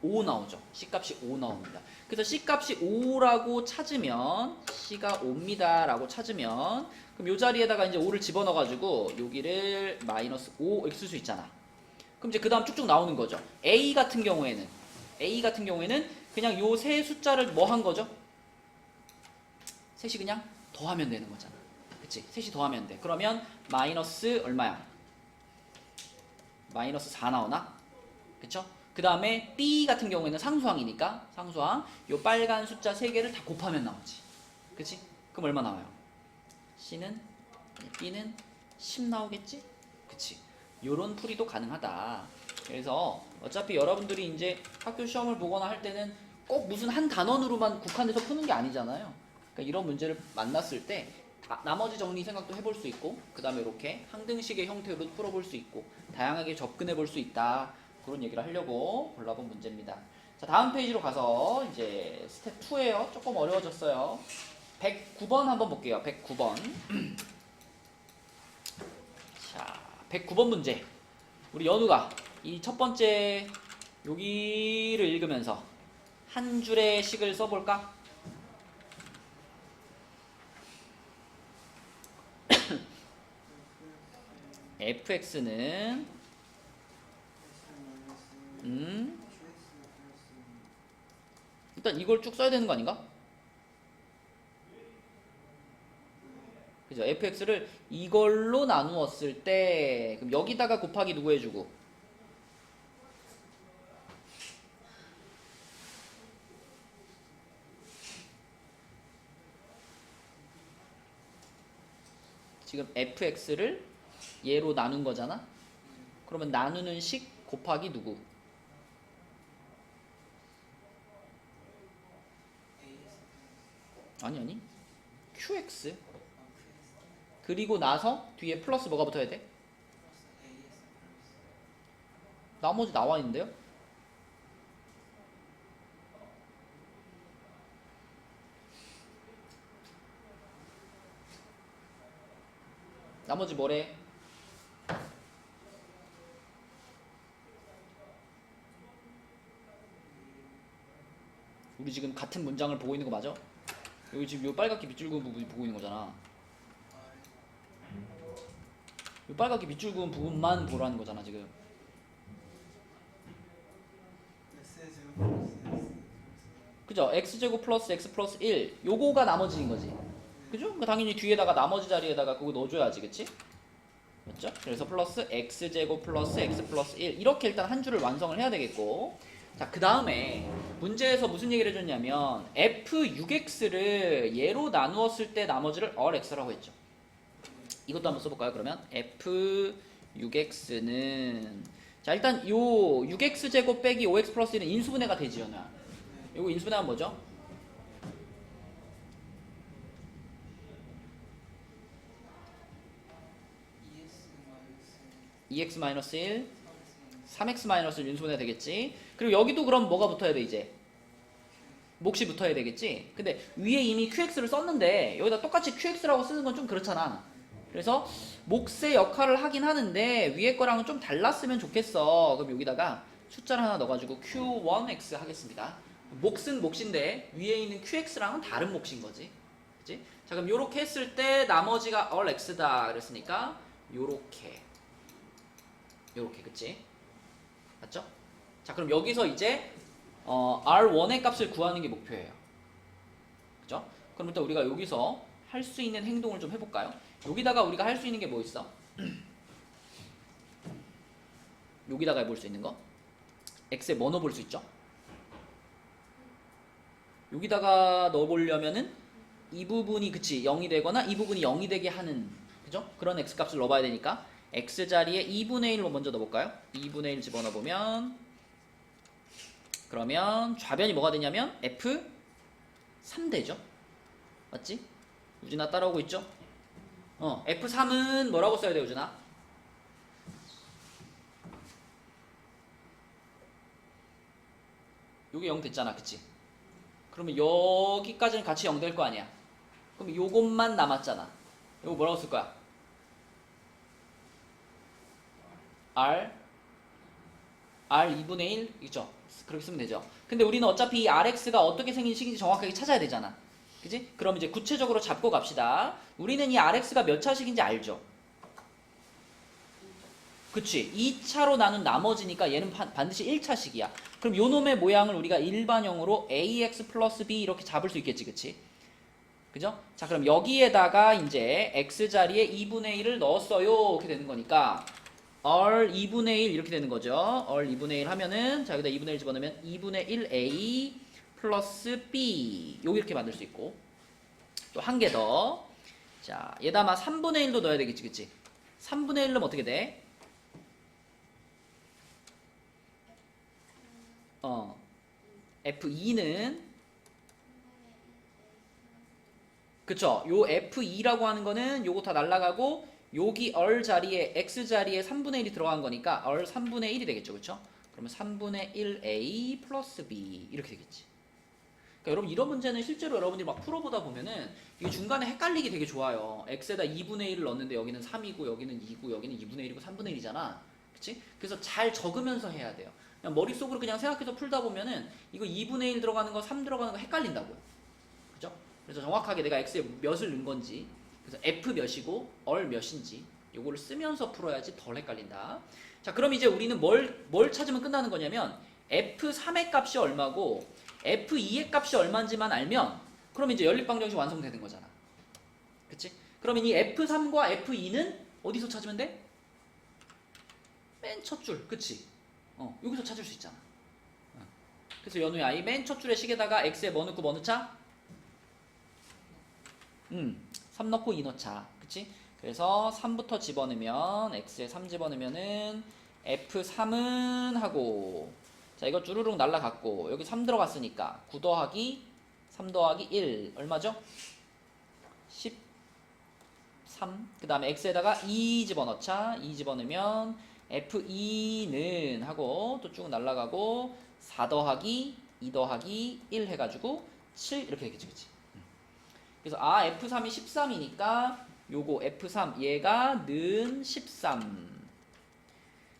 5 나오죠. C 값이 5 나옵니다. 그래서 C 값이 5라고 찾으면 C가 5입니다 라고 찾으면 그럼 요 자리에다가 이제 5를 집어넣어 가지고 여기를 마이너스 5 이렇게 쓸 수 있잖아. 그럼 이제 그 다음 쭉쭉 나오는 거죠. A 같은 경우에는 그냥 요 세 숫자를 뭐 한 거죠? 셋이 그냥 더하면 되는 거잖아. 그치? 셋이 더하면 돼. 그러면 마이너스 얼마야? 마이너스 4 나오나? 그쵸? 그 다음에 B 같은 경우에는 상수항이니까 상수항 요 빨간 숫자 3개를 다 곱하면 나오지. 그치? 그럼 얼마 나와요? B는 10 나오겠지? 그치? 요런 풀이도 가능하다. 그래서 어차피 여러분들이 이제 학교 시험을 보거나 할 때는 꼭 무슨 한 단원으로만 국한해서 푸는 게 아니잖아요. 그러니까 이런 문제를 만났을 때 나머지 정리 생각도 해볼 수 있고 그 다음에 이렇게 항등식의 형태로 풀어볼 수 있고 다양하게 접근해 볼 수 있다. 그런 얘기를 하려고 골라본 문제입니다. 자, 다음 페이지로 가서 이제 스텝 2예요. 조금 어려워졌어요. 109번 한번 볼게요. 109번. 자, 109번 문제. 우리 연우가 이 첫 번째 여기를 읽으면서 한 줄의 식을 써볼까? fx는 일단 이걸 쭉 써야 되는 거 아닌가? 그죠? fx를 이걸로 나누었을 때 그럼 여기다가 곱하기 누구 해주고 지금 fx를 얘로 나눈 거잖아? 그러면 나누는 식 곱하기 누구? 아니 qx 그리고 나서 뒤에 플러스 뭐가 붙어야 돼? 나머지 나와 있는데요? 나머지 뭐래? 우리 지금 같은 문장을 보고 있는 거 맞아? 여기 지금 요 빨갛게 밑줄 그은 부분이 보고 있는 거잖아. 요 빨갛게 밑줄 그은 부분만 보라는 거잖아 지금. 그죠? x제곱 플러스 x 플러스 1 요거가 나머지인 거지. 그죠? 그러니까 당연히 뒤에다가 나머지 자리에다가 그거 넣어줘야지. 그치? 맞죠? 그래서 플러스 x제곱 플러스 x 플러스 1 이렇게 일단 한 줄을 완성을 해야 되겠고 자, 그 다음에 문제에서 무슨 얘기를 해줬냐면 f6x를 얘로 나누었을 때 나머지를 rx라고 했죠. 이것도 한번 써볼까요? 그러면 f6x는 자 일단 요 6x제곱 빼기 5x 플러스 1은 인수분해가 되지요. 요거 인수분해하면 뭐죠? (2x 1) 3x 1 인수분해 되겠지. 그리고 여기도 그럼 뭐가 붙어야 돼 이제? 몫이 붙어야 되겠지. 근데 위에 이미 qx를 썼는데 여기다 똑같이 qx라고 쓰는 건 좀 그렇잖아. 그래서 몫의 역할을 하긴 하는데 위에 거랑은 좀 달랐으면 좋겠어. 그럼 여기다가 숫자를 하나 넣어가지고 q1x 하겠습니다. 몫은 몫인데 위에 있는 QX랑은 다른 몫인 거지. 그치? 자, 그럼 요렇게 했을 때 나머지가 all x다 그랬으니까 요렇게 그치? 맞죠? 자, 그럼 여기서 이제 R1의 값을 구하는 게 목표예요. 그죠? 그럼 일단 우리가 여기서 할 수 있는 행동을 좀 해볼까요? 여기다가 우리가 할 수 있는 게 뭐 있어? 여기다가 해볼 수 있는 거? x에 뭐 넣어볼 수 있죠? 여기다가 넣어보려면은 이 부분이 그치 0이 되거나 이 부분이 0이 되게 하는 그죠? 그런 x값을 넣어봐야 되니까 x 자리에 2분의 1로 먼저 넣어볼까요? 2분의 1 집어넣어보면 그러면 좌변이 뭐가 되냐면 F3 되죠? 맞지? 우진아 따라오고 있죠? F3은 뭐라고 써야 돼 우진아? 요게 0 됐잖아 그치? 그러면 여기까지는 같이 0 될 거 아니야. 그럼 요것만 남았잖아. 요거 뭐라고 쓸 거야? R 2분의 1 있죠? 그렇게 쓰면 되죠. 근데 우리는 어차피 이 RX가 어떻게 생긴 식인지 정확하게 찾아야 되잖아. 그지? 그럼 이제 구체적으로 잡고 갑시다. 우리는 이 RX가 몇 차식인지 알죠? 그치? 2차로 나눈 나머지니까 얘는 반드시 1차식이야. 그럼 요 놈의 모양을 우리가 일반형으로 AX 플러스 B 이렇게 잡을 수 있겠지, 그치? 그죠? 자, 그럼 여기에다가 이제 X 자리에 2분의 1을 넣었어요. 이렇게 되는 거니까 R 2분의 1 이렇게 되는 거죠. R 2분의 1 하면은 자, 여기다 2분의 1 집어넣으면 2분의 1A 플러스 B 요기 이렇게 만들 수 있고 또 한 개 더. 자, 얘다가 3분의 1도 넣어야 되겠지, 그치? 3분의 1 넣으면 어떻게 돼? F2는 그쵸? 요 F2라고 하는 거는 요거 다 날라가고 여기 R 자리에 X 자리에 3분의 1이 들어간 거니까 R 3분의 1이 되겠죠, 그쵸? 그러면 3분의 1A 플러스 B 이렇게 되겠지. 그러니까 여러분 이런 문제는 실제로 여러분들이 막 풀어보다 보면은 이게 중간에 헷갈리기 되게 좋아요. X에다 2분의 1을 넣었는데 여기는 3이고 여기는 2고 여기는 2분의 1이고 3분의 1이잖아. 그치? 그래서 잘 적으면서 해야 돼요. 그냥 머릿속으로 그냥 생각해서 풀다 보면은 이거 2분의 1 들어가는 거 3 들어가는 거 헷갈린다고요. 그죠? 그래서 정확하게 내가 X에 몇을 넣은 건지 그래서 F 몇이고 R 몇인지 요거를 쓰면서 풀어야지 덜 헷갈린다. 자, 그럼 이제 우리는 뭘 찾으면 끝나는 거냐면 F3의 값이 얼마고 F2의 값이 얼마인지만 알면 그럼 이제 연립방정식 완성되는 거잖아. 그치? 그러면 이 F3과 F2는 어디서 찾으면 돼? 맨 첫 줄, 그치? 여기서 찾을 수 있잖아. 그래서 연우야, 이 맨 첫 줄의 식에다가 X에 뭐 넣고 뭐 넣자? 3 넣고 2 넣자. 그치? 그래서 3부터 집어넣으면 X에 3 집어넣으면은 F3은 하고 자, 이거 주르륵 날라갔고 여기 3 들어갔으니까 9 더하기 3 더하기 1 얼마죠? 13. 그 다음에 X에다가 2 집어넣자. 2 집어넣으면 F2는 하고 또 쭉 날라가고 4 더하기 2 더하기 1 해가지고 7 이렇게 되겠지, 그치? 그래서 F3이 13이니까 요거 F3 얘가 는 13.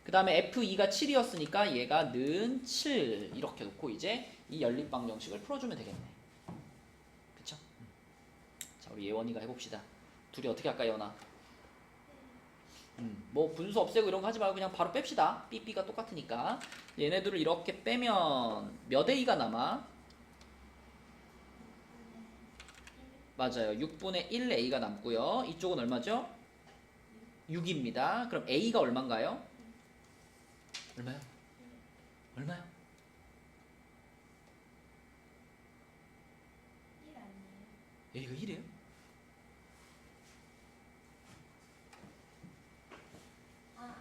그 다음에 F2가 7이었으니까 얘가 는 7 이렇게 놓고 이제 이 연립방정식을 풀어주면 되겠네. 그쵸? 자, 우리 예원이가 해봅시다. 둘이 어떻게 할까, 예원아? 뭐 분수 없애고 이런 거 하지 말고 그냥 바로 뺍시다. 삐삐가 똑같으니까. 얘네들을 이렇게 빼면 몇 A가 남아? 맞아요. 6분의 1A가 남고요. 이쪽은 얼마죠? 6입니다. 그럼 A가 얼마인가요? 얼마요? 얼마요? 1 아니에요? A가 1이에요? 아,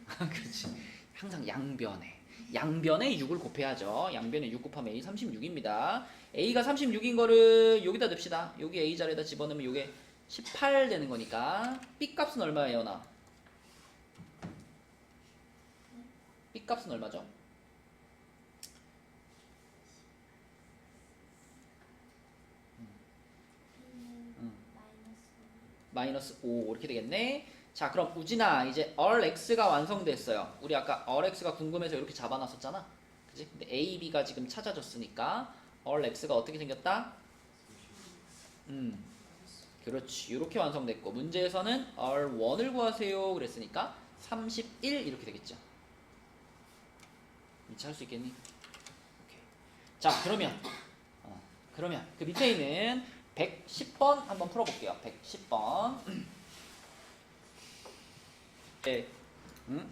30. 그렇지. 항상 양변에 6을 곱해야죠. 양변에 6 곱하면 A 36입니다. A가 36인 거를 여기다 넣읍시다. 여기 A 자리에다 집어넣으면 이게 18 되는 거니까 B 값은 얼마예요, 나? B 값은 얼마죠? B는 마이너스 5 이렇게 되겠네. 자, 그럼 우진아 이제 RX가 완성됐어요. 우리 아까 RX가 궁금해서 이렇게 잡아놨었잖아. 그치? 근데 A, B가 지금 찾아졌으니까 all x가 어떻게 생겼다? 그렇지. 이렇게 완성됐고 문제에서는 R1을 구하세요 그랬으니까 31 이렇게 되겠죠. 미치 할 수 있겠니? 오케이. 자 그러면 그 밑에 있는 110번 한번 풀어볼게요. 110번. 네,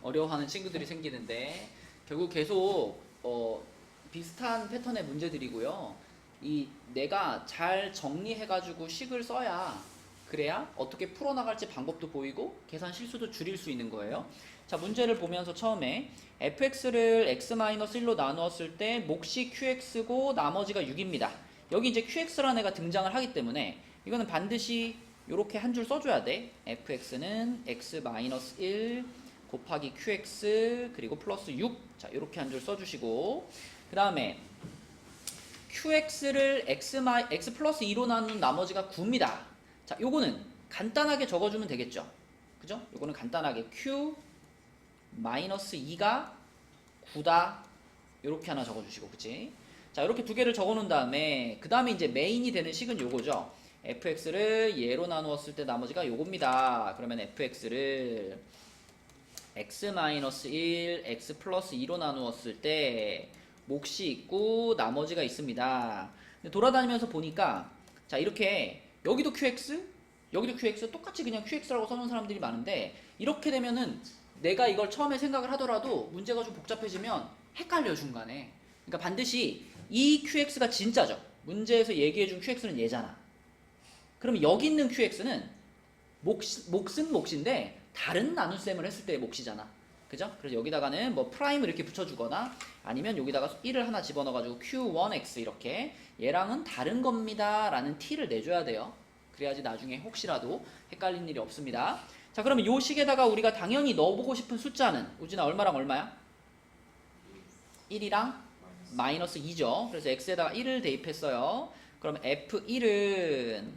어려워하는 친구들이 생기는데 결국 계속 비슷한 패턴의 문제들이고요. 이 내가 잘 정리해가지고 식을 써야 그래야 어떻게 풀어나갈지 방법도 보이고 계산 실수도 줄일 수 있는 거예요. 자, 문제를 보면서 처음에 fx를 x-1로 나누었을 때 몫이 qx고 나머지가 6입니다. 여기 이제 qx라는 애가 등장을 하기 때문에 이거는 반드시 이렇게 한 줄 써줘야 돼. fx는 x-1 곱하기 qx 그리고 플러스 6. 자, 이렇게 한 줄 써주시고 그 다음에 qx를 x 플러스 2로 나눈 나머지가 9입니다. 자, 요거는 간단하게 적어주면 되겠죠. 그죠? 요거는 간단하게 q 마이너스 2가 9다. 요렇게 하나 적어주시고, 그치? 자, 이렇게 두 개를 적어 놓은 다음에, 그 다음에 이제 메인이 되는 식은 요거죠. fx를 얘로 나누었을 때 나머지가 요겁니다. 그러면 fx를 x-1, x 플러스 2로 나누었을 때, 몫이 있고, 나머지가 있습니다. 근데 돌아다니면서 보니까, 자, 이렇게, 여기도 qx, 여기도 qx, 똑같이 그냥 qx라고 써놓은 사람들이 많은데, 이렇게 되면은, 내가 이걸 처음에 생각을 하더라도 문제가 좀 복잡해지면 헷갈려 중간에. 그러니까 반드시 이 qx가 진짜죠. 문제에서 얘기해준 qx는 얘잖아. 그러면 여기 있는 qx는 몫은 몫인데 다른 나눗셈을 했을 때의 몫이잖아. 그죠? 그래서 여기다가는 뭐 프라임을 이렇게 붙여주거나 아니면 여기다가 1을 하나 집어넣어가지고 q1x 이렇게 얘랑은 다른 겁니다 라는 t를 내줘야 돼요. 그래야지 나중에 혹시라도 헷갈린 일이 없습니다. 자, 그러면 요 식에다가 우리가 당연히 넣어보고 싶은 숫자는 우진아 얼마랑 얼마야? 1이랑 마이너스 2죠. 그래서 x에다가 1을 대입했어요. 그럼 f1은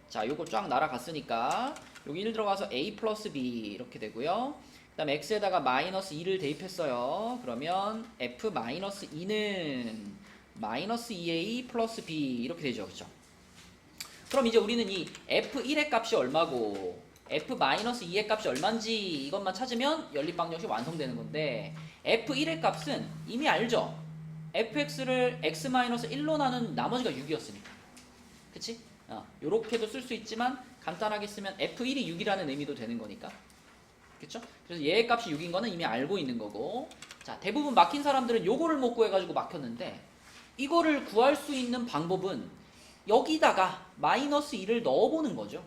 자, 요거 쫙 날아갔으니까 여기 1 들어가서 a 플러스 b 이렇게 되고요. 그 다음에 x에다가 마이너스 2를 대입했어요. 그러면 f 마이너스 2는 마이너스 2a 플러스 b 이렇게 되죠. 그렇죠? 그럼 이제 우리는 이 f1의 값이 얼마고 f-2의 값이 얼마인지 이것만 찾으면 연립방정식 완성되는 건데 f1의 값은 이미 알죠? fx를 x-1로 나눈 나머지가 6이었으니까 그치? 요렇게도 쓸 수 있지만 간단하게 쓰면 f1이 6이라는 의미도 되는 거니까 그쵸? 그래서 얘의 값이 6인 거는 이미 알고 있는 거고 자, 대부분 막힌 사람들은 요거를 못 구해가지고 막혔는데 이거를 구할 수 있는 방법은 여기다가 마이너스 2를 넣어보는 거죠.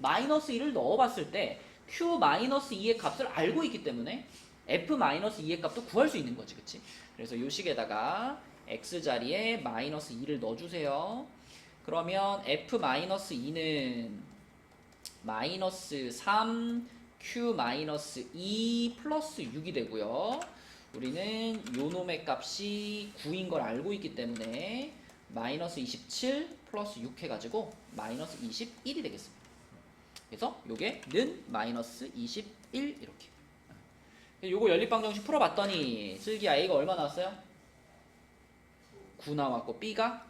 마이너스 1을 넣어봤을 때 q-2의 값을 알고 있기 때문에 f-2의 값도 구할 수 있는 거지, 그치? 그래서 요 식에다가 x 자리에 마이너스 2를 넣어주세요. 그러면 f-2는 마이너스 3 q-2 플러스 6이 되고요. 우리는 요 놈의 값이 9인 걸 알고 있기 때문에 마이너스 27 플러스 6 해가지고 마이너스 21이 되겠습니다. 그래서 요게 는 마이너스 21 이렇게. 요거 연립방정식 풀어봤더니 슬기야 A가 얼마 나왔어요? 9 나왔고 B가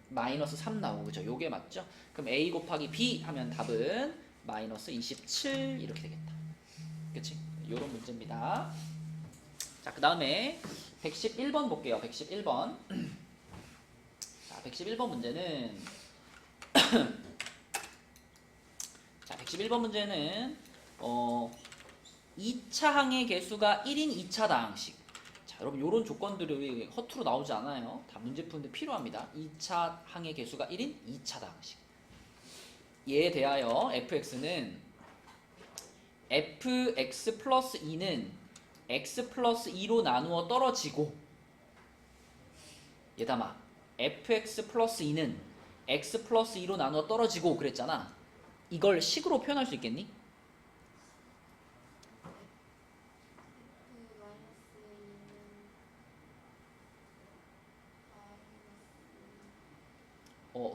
마이너스 3 나오고 그죠? 요게 맞죠? 그럼 A 곱하기 B 하면 답은 마이너스 27 이렇게 되겠다. 그치? 요런 문제입니다. 자, 그 다음에 111번 볼게요. 111번. 자, 111번 문제는 자, 111번 문제는 2차 항의 개수가 1인 2차 다항식. 자, 여러분 요런 조건들이 허투루 나오지 않아요. 다 문제 푸는데 필요합니다. 2차 항의 개수가 1인 2차 다항식. 얘에 대하여 fx는 fx 플러스 2는 x 플러스 2로 나누어 떨어지고 얘담아 fx 플러스 2는 x 플러스 2로 나누어 떨어지고 그랬잖아. 이걸 식으로 표현할 수 있겠니?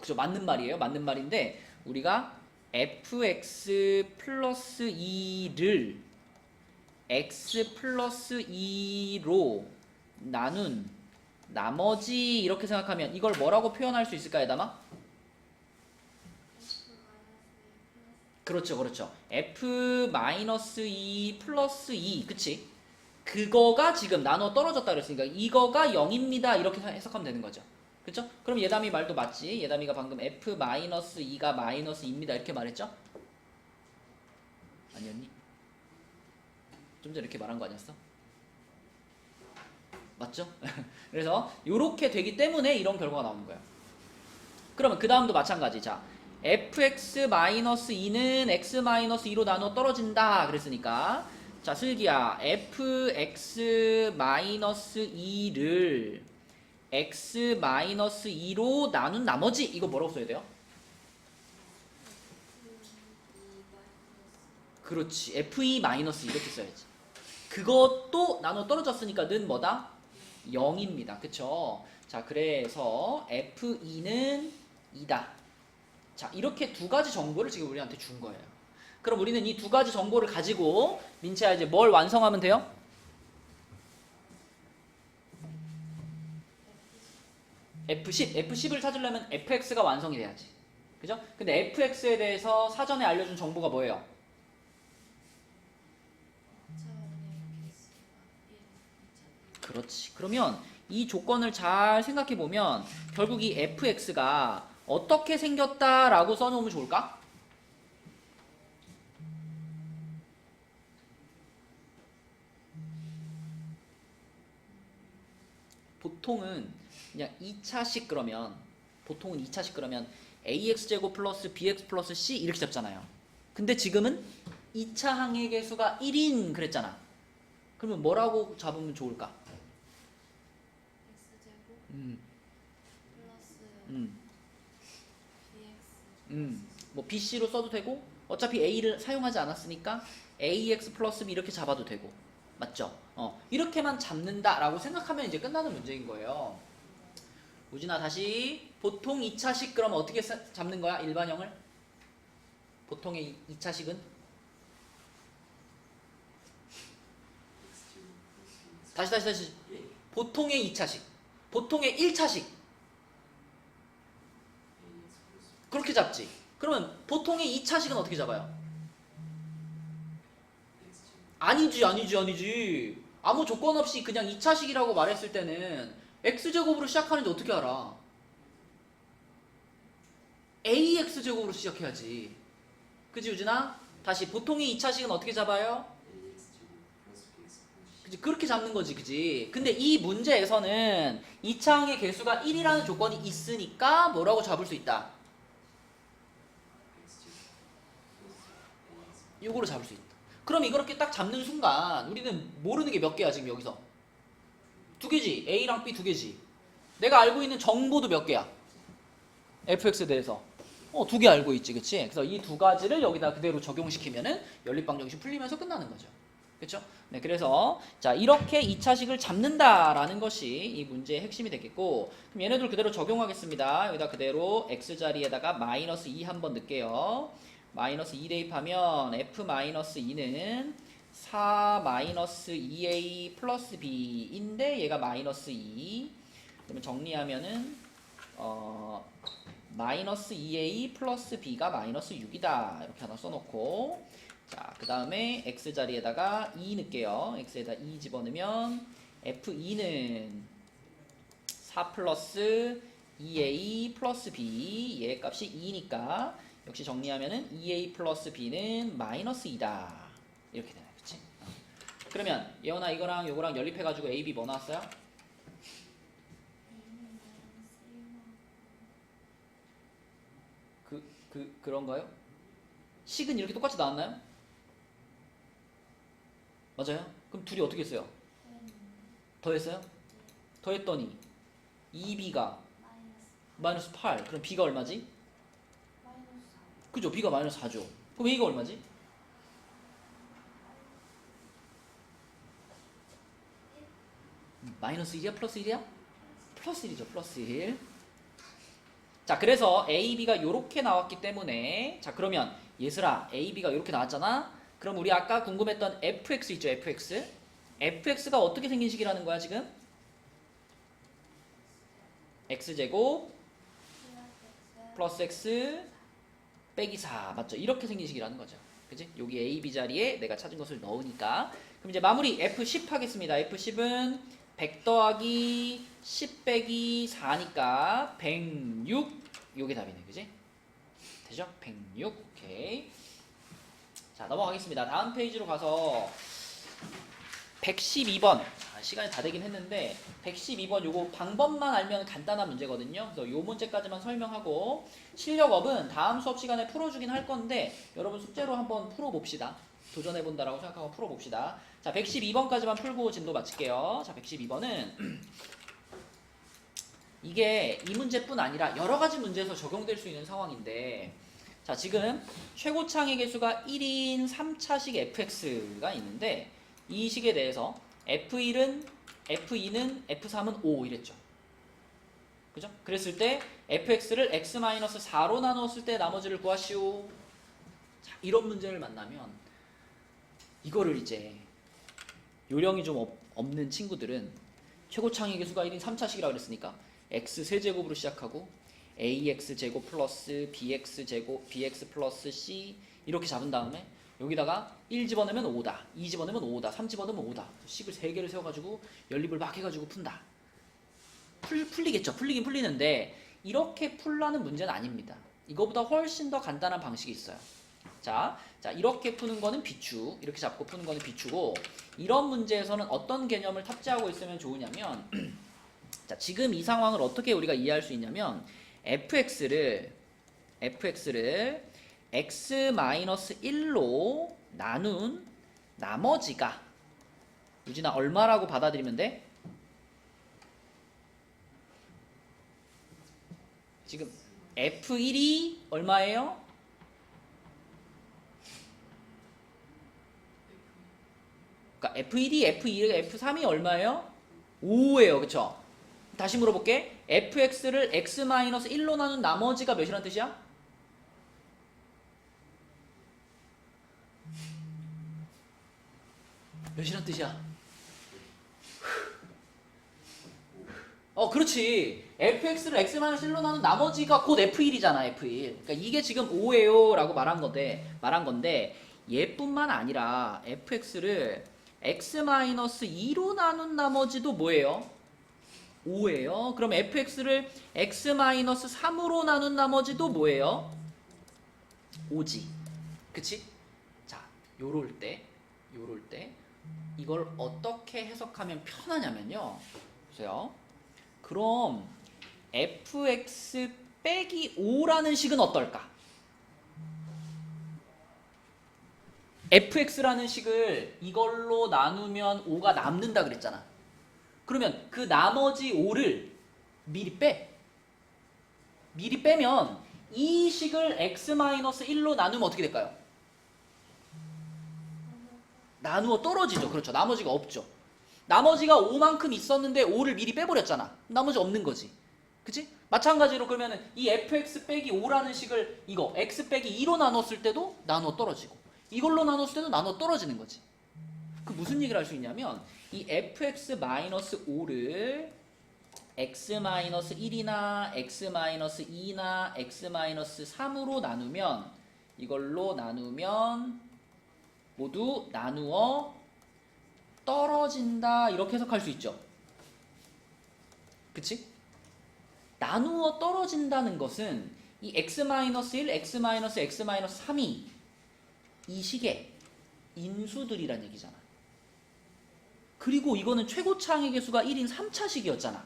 그죠. 맞는 말이에요. 맞는 말인데 우리가 fx 플러스 2를 x 플러스 2로 나눈 나머지 이렇게 생각하면 이걸 뭐라고 표현할 수 있을까, 얘담아? 그렇죠, 그렇죠. f-2 플러스 2, 그치? 그거가 지금 나눠 떨어졌다 그랬으니까 이거가 0입니다 이렇게 해석하면 되는 거죠. 그쵸? 그럼 예담이 말도 맞지? 예담이가 방금 f-2가 마이너스 2입니다 이렇게 말했죠? 아니었니? 좀 전에 이렇게 말한 거 아니었어? 맞죠? 그래서 이렇게 되기 때문에 이런 결과가 나오는 거예요. 그러면 그 다음도 마찬가지. 자, fx-2는 x-2로 나눠 떨어진다 그랬으니까, 자, 슬기야, fx-2를 x-2로 나눈 나머지 이거 뭐라고 써야 돼요? 그렇지, f2 마이너스 이렇게 써야지. 그것도 나눠 떨어졌으니까 는 뭐다? 0입니다. 그쵸? 자, 그래서 f2는 2다. 자, 이렇게 두 가지 정보를 지금 우리한테 준 거예요. 그럼 우리는 이 두 가지 정보를 가지고 민채야 이제 뭘 완성하면 돼요? F10을 찾으려면 fx가 완성이 돼야지. 그죠? 근데 fx에 대해서 사전에 알려준 정보가 뭐예요? 그렇지. 그러면 이 조건을 잘 생각해 보면 결국 이 fx가 어떻게 생겼다라고 써놓으면 좋을까? 보통은 그냥 2차식 그러면 보통은 2차식 그러면 ax제곱 플러스 bx 플러스 c 이렇게 잡잖아요. 근데 지금은 2차 항의 개수가 1인 그랬잖아. 그러면 뭐라고 잡으면 좋을까? x제곱 플러스 bx 뭐 bc로 써도 되고 어차피 a를 사용하지 않았으니까 ax 플러스 b 이렇게 잡아도 되고 맞죠? 이렇게만 잡는다라고 생각하면 이제 끝나는 문제인 거예요. 우진아 다시 보통 2차식 그럼 어떻게 잡는 거야? 일반형을? 보통의 2차식은? 다시 보통의 2차식 보통의 1차식 그렇게 잡지. 그러면 보통의 2차식은 어떻게 잡아요? 아니지. 아무 조건 없이 그냥 2차식이라고 말했을 때는 x제곱으로 시작하는데 어떻게 알아? ax제곱으로 시작해야지. 그치 유진아? 다시 보통의 2차식은 어떻게 잡아요? 그치, 그렇게 잡는 거지, 그치? 근데 이 문제에서는 2차항의 개수가 1이라는 조건이 있으니까 뭐라고 잡을 수 있다? 요거로 잡을 수 있다. 그럼 이렇게 딱 잡는 순간 우리는 모르는 게 몇 개야 지금 여기서? 두 개지. A랑 B 두 개지. 내가 알고 있는 정보도 몇 개야? fx에 대해서 두 개 알고 있지, 그치? 그래서 이 두 가지를 여기다 그대로 적용시키면은 연립방정식 풀리면서 끝나는 거죠. 그렇죠? 네, 그래서 자 이렇게 2차식을 잡는다라는 것이 이 문제의 핵심이 되겠고, 그럼 얘네들 그대로 적용하겠습니다. 여기다 그대로 x 자리에다가 마이너스 2 한번 넣을게요. 마이너스 2 대입하면 f-2는 4-2a 플러스 b인데 얘가 마이너스 2. 그러면 정리하면은 마이너스 2a 플러스 b가 마이너스 6이다. 이렇게 하나 써놓고, 자, 그 다음에 x 자리에다가 2 넣을게요. x에다 2 집어넣으면 f2는 4 플러스 2a 플러스 b, 얘 값이 2니까 역시 정리하면은 2a 플러스 b는 마이너스 2다. 이렇게 되나요, 그치? 그러면 예원아 이거랑 요거랑 연립해가지고 a, b 뭐 나왔어요? 그런가요? 식은 이렇게 똑같이 나왔나요? 맞아요? 그럼 둘이 어떻게 했어요? 더했어요? 더했더니 2b가 마이너스 8. 그럼 b가 얼마지? 그죠? b가 마이너스 4죠. 그럼 a가 얼마지? 마이너스 1이야? 플러스 1이야? 플러스 1이죠. 플러스 1. 자, 그래서 a, b가 이렇게 나왔기 때문에, 자, 그러면 얘들아 a, b가 이렇게 나왔잖아. 그럼 우리 아까 궁금했던 fx 있죠? fx가 어떻게 생긴 식이라는 거야 지금? x제곱 플러스 x 빼기 4 맞죠? 이렇게 생긴 식이라는 거죠. 그치? 여기 a, b 자리에 내가 찾은 것을 넣으니까. 그럼 이제 마무리 F10 하겠습니다. F10은 100 더하기 10 빼기 4니까 106 요게 답이네. 그지? 되죠? 106 오케이. 자 넘어가겠습니다. 다음 페이지로 가서 112번 시간이 다 되긴 했는데 112번 요거 방법만 알면 간단한 문제거든요. 그래서 요 문제까지만 설명하고 실력업은 다음 수업 시간에 풀어주긴 할 건데 여러분 숙제로 한번 풀어봅시다. 도전해본다라고 생각하고 풀어봅시다. 자 112번까지만 풀고 진도 마칠게요. 자 112번은 이게 이 문제뿐 아니라 여러 가지 문제에서 적용될 수 있는 상황인데 자 지금 최고창의 개수가 1인 3차식 fx가 있는데 이 식에 대해서 F1은 F2는 F3은 5 이랬죠. 그죠? 그랬을 때 fx를 x-4로 나누었을 때 나머지를 구하시오. 자, 이런 문제를 만나면 이거를 이제 요령이 좀 없는 친구들은 최고창의 개수가 1인 3차식이라고 그랬으니까 x 세제곱으로 시작하고 ax제곱 플러스 bx제곱 bx 플러스 c 이렇게 잡은 다음에 여기다가 1 집어넣으면 5다, 2 집어넣으면 5다, 3 집어넣으면 5다. 식을 3개를 세워가지고 연립을 막 해가지고 푼다. 풀리겠죠. 풀리긴 풀리는데 이렇게 풀라는 문제는 아닙니다. 이거보다 훨씬 더 간단한 방식이 있어요. 자 이렇게 푸는 거는 비추, 이렇게 잡고 푸는 거는 비추고 이런 문제에서는 어떤 개념을 탑재하고 있으면 좋으냐면 자 지금 이 상황을 어떻게 우리가 이해할 수 있냐면 fx를 x-1로 나눈 나머지가 유진아 얼마라고 받아들이면 돼? 지금 F1이 얼마예요? 그러니까 F1이 F2, F3이 얼마예요? 5예요. 그쵸? 다시 물어볼게. fx를 x-1로 나눈 나머지가 몇이란 뜻이야? 몇이란 뜻이야? 그렇지. fx를 x-1로 나눈 나머지가 곧 f1이잖아, f1. 그러니까 이게 지금 5예요 라고 말한 건데 얘뿐만 아니라 fx를 x-2로 나눈 나머지도 뭐예요? 5예요. 그럼 fx를 x-3으로 나눈 나머지도 뭐예요? 5지. 그치? 자, 요럴 때 이걸 어떻게 해석하면 편하냐면요. 보세요. 그럼 fx 빼기 5라는 식은 어떨까? fx라는 식을 이걸로 나누면 5가 남는다 그랬잖아. 그러면 그 나머지 5를 미리 빼. 미리 빼면 이 식을 x-1로 나누면 어떻게 될까요? 나누어 떨어지죠. 그렇죠. 나머지가 없죠. 나머지가 5만큼 있었는데 5를 미리 빼버렸잖아. 나머지 없는 거지. 그치? 마찬가지로 그러면은 이 fx 빼기 5라는 식을 이거 x 빼기 2로 나눴을 때도 나누어 떨어지고 이걸로 나눴을 때도 나누어 떨어지는 거지. 그 무슨 얘기를 할 수 있냐면 이 fx-5를 x-1이나 x-2나 x-3으로 나누면 이걸로 나누면 모두 나누어 떨어진다 이렇게 해석할 수 있죠. 그치? 나누어 떨어진다는 것은 이 x-1, x-3이 이 식의 인수들이란 얘기잖아. 그리고 이거는 최고차항의 개수가 1인 3차식이었잖아.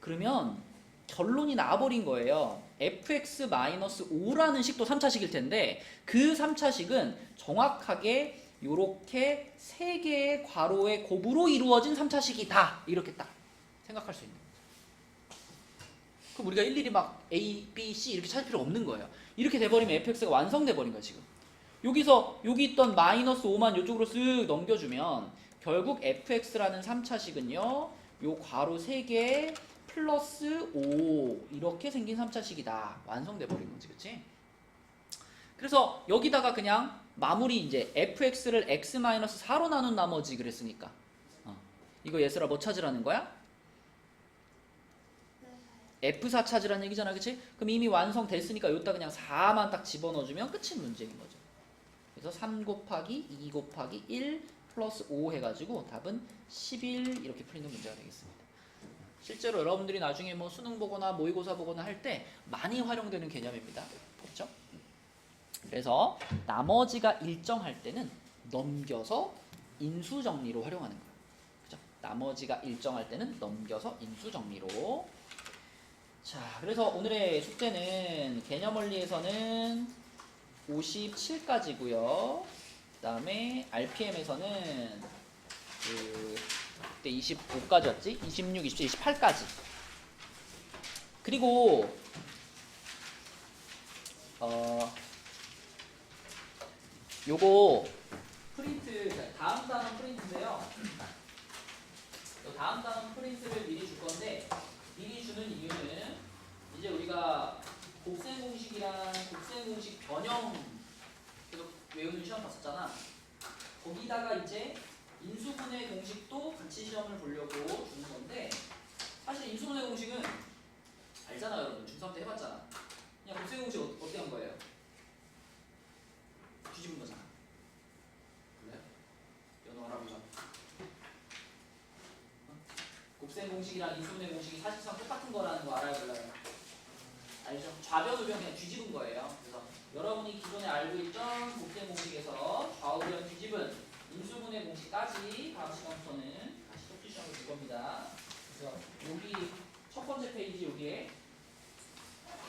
그러면 결론이 나와버린 거예요. fx-5라는 식도 3차식일 텐데 그 3차식은 정확하게 요렇게 3개의 괄호의 곱으로 이루어진 3차식이다. 이렇게 딱 생각할 수 있는 거죠. 그럼 우리가 일일이 막 A, B, C 이렇게 찾을 필요 없는 거예요. 이렇게 돼버리면 fx가 완성돼 버린 거야 지금. 여기서 여기 있던 마이너스 5만 이쪽으로 쓱 넘겨주면 결국 fx라는 3차식은요 요 괄호 3개 플러스 5 이렇게 생긴 3차식이다. 완성돼 버린 거지. 그치? 그래서 여기다가 그냥 마무리 이제 fx를 x-4로 나눈 나머지 그랬으니까 이거 예슬아 뭐 찾으라는 거야? F4 찾으라는 얘기잖아, 그치? 그럼 이미 완성됐으니까 여기다 그냥 4만 딱 집어넣어주면 끝인 문제인 거죠. 그래서 3 곱하기 2 곱하기 1 플러스 5 해가지고 답은 11 이렇게 풀리는 문제가 되겠습니다. 실제로 여러분들이 나중에 뭐 수능 보거나 모의고사 보거나 할 때 많이 활용되는 개념입니다. 그렇죠? 그래서 나머지가 일정할 때는 넘겨서 인수정리로 활용하는 거예요. 그죠? 나머지가 일정할 때는 넘겨서 인수정리로. 자, 그래서 오늘의 숙제는 개념원리에서는 57까지고요. 그 다음에 RPM에서는 그때 25까지였지? 26, 27, 28까지. 그리고 요거 프린트, 다음 단원 프린트인데요. 다음 단원 프린트를 미리 줄 건데, 미리 주는 이유는 이제 우리가 곱셈 공식이랑 곱셈 공식 변형 계속 외우는 시험 봤었잖아. 거기다가 이제 인수분해 공식도 같이 시험을 보려고 주는 건데, 사실 인수분해 공식은 알잖아요, 여러분. 중3 때 해봤잖아. 그냥 곱셈 공식 어떻게 한 거예요? 뒤집은 거잖아. 그래? 연어라고 곱셈 공식이랑 인수분해 공식이 사실상 똑같은 거라는 거 알아요, 몰라요? 알죠? 좌변우변 그냥 뒤집은 거예요. 그래서 여러분이 기존에 알고 있던 곱셈 공식에서 좌우변 뒤집은 인수분해 공식까지 다음 시간부터는 다시 속기 시험을 볼 겁니다. 그래서 여기 첫 번째 페이지 여기에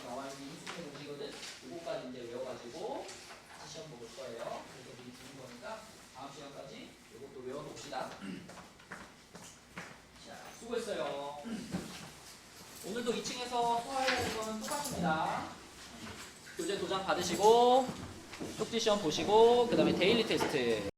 나와 있는 인수분해 공식이거든. 이거까지 이제 외워가지고 다시 시험 보실 거예요. 그래서 미리 주는 거니까 다음 시간까지 이것도 외워봅시다. 자, 수고했어요. 오늘도 2층에서 소화해야 거는 똑같습니다. 교재 도장 받으시고 쪽지 시험 보시고 그 다음에 데일리 테스트